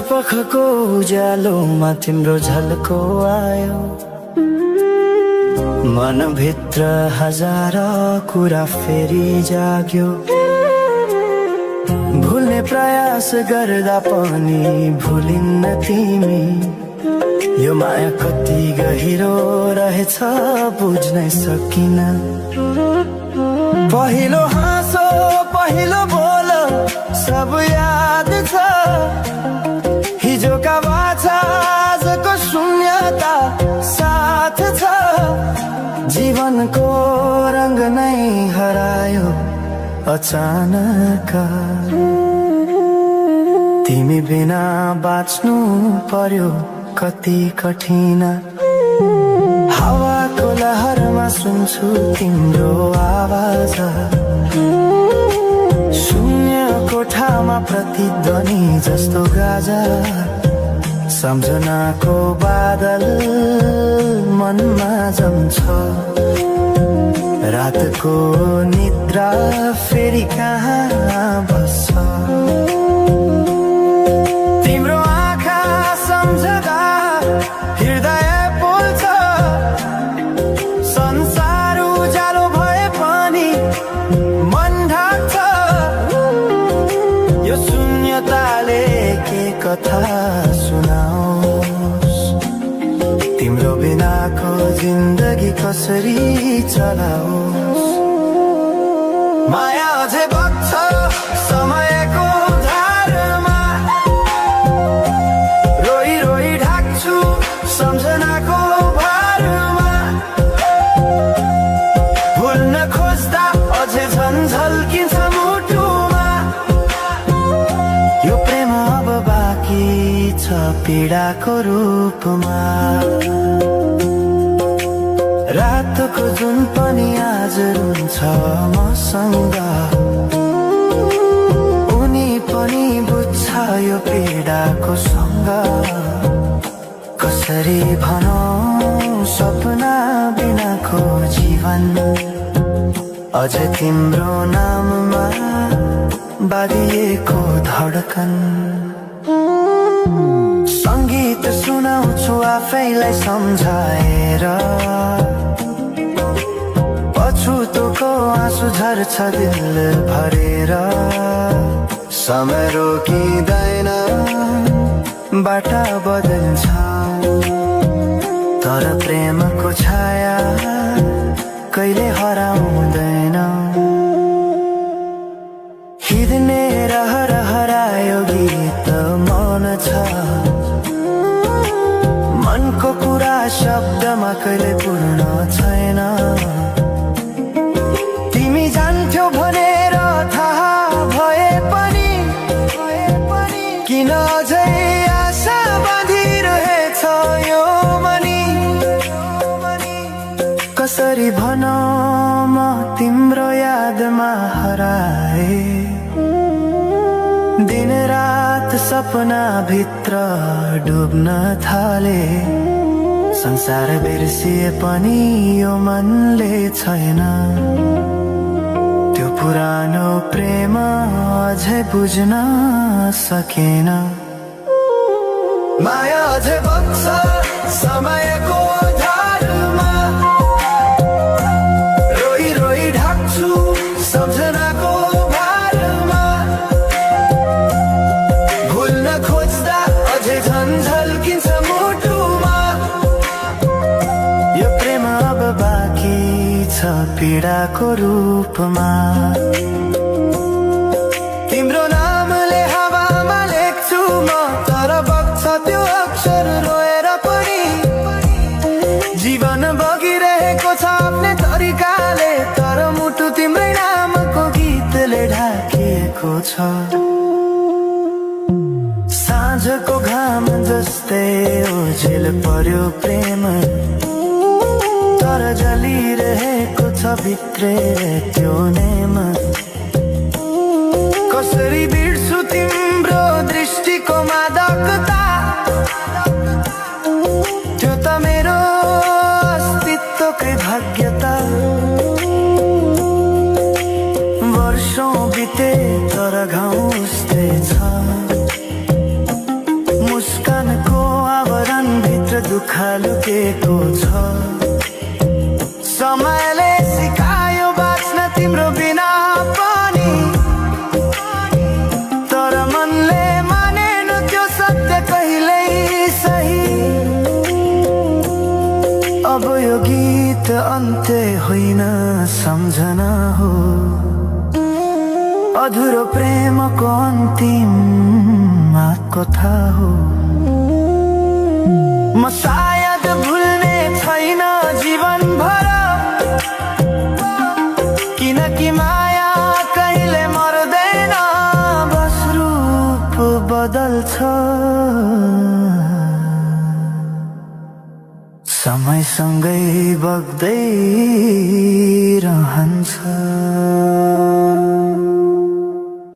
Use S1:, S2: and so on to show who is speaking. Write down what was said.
S1: पखको उज्यालोमा तिम्रो झल्को आयो, मनभित्र हजार कुरा फेरि जाग्यो। भुल्ने प्रयास गर्दा पनि भुलिन्न तिमी, यो माया कति गहिरो रहेछ बुझ्नै सकिन। पहिलो हाँसो पहिलो बोल सब याद छ, हिजोका बाछा आजको शून्यता साथ छ। जीवनको रंग नै हरायो अचानक, तिमी बिना बाँच्नु पर्यो कति कठिन। हावाको लहरमा सुन्छु तिम्रो आवाज, शून्य कोठामा प्रतिध्वनि जस्तो गाजा। सम्झनाको बादल मनमा जम्छ, रातको निद्रा फेरि कहाँ बस्छ। तिम्रो आँखा सम्झदा हृदय पोल्छ, संसार उज्यालो भए पनि मन ढाक्छ। यो शून्यताले के कथा सुनाओस्, तिम्रो बिनाको जिन्दगी कसरी चलाओस्। माया अझै बग्छ समयको धारमा, रोई रोई ढाक्छु सम्झनाको भारमा। भुल्न खोज्दा अझै झन् झल्किन्छ मुटुमा, यो प्रेम अब बाँकी छ पीडाको रूपमा। रातको जुन पनि आज रुन्छ मसँग, उनी पनि बुझ्छ यो पीडाको सँग। कसरी भनौं सपना बिनाको जीवन, अझ तिम्रो नाममा बाँधिएको धडकन। संगीत सुनाउँछु आफैलाई सम्झाएर, पछुतोको आँसु झर्छ दिल भरेर। समय रोकिँदैन बाटा बदल्छ, तर प्रेमको छाया कहिले हराउँदैन। हिँड्ने रहर हरायो गीत मन छ, मनको कुरा शब्दमा कहिले पूर्ण छैन। तिमी जान्थ्यौ भनेर थाहा भए पनि किन अझै आशा बाँधिरहेछ यो मनी। कसरी भनौं म तिम्रो यादमा हराए, दिन रात सपना भित्र डुब्न थाले। संसार बिर्सिए पनि यो मनले छैन, त्यो पुरानो प्रेम अझै बुझ्न सकेन। माया अझै बग्छ समयको धारमा, रोई रोई ढाक्छु सम्झनाको भारमा। भुल्न खोज्दा अझै झन् झल्किन्छ मुटुमा, यो प्रेम अब बाँकी छ पीडाको रूपमा। तिम्रो नामले हावामा लेख्छु म, तर बग्छ त्यो अक्षर रोएर पनि। जीवन बगिरहेको छ आफ्नै तरिकाले, तर मुटु तिम्रै नामको गीतले ढाकिएको छ। साँझको घाम जस्तै ओझेल पर्यो प्रेम, तर जलिरहेको छ भित्रै त्यो नेम। कसरी बिर्छु तिम्रो दृष्टिको मादकता, त्यो त मेरो अस्तित्वकै भाग्यता। वर्षौं बिते तर घाउ उस्तै छ, छ। समयले सिकायो बाँच्न तिम्रो बिना पनि, तर मनले मानेन त्यो सत्य कहिल्यै सही। अब यो गीत अन्त्य होइन सम्झना हो, अधुरो प्रेमको अन्तिम कथा हो। म सायद भुल्ने छैन जीवनभर, किनकि माया कहिले मर्दैन, बस रूप बदल्छ। समयसँगै बग्दै रहन्छ।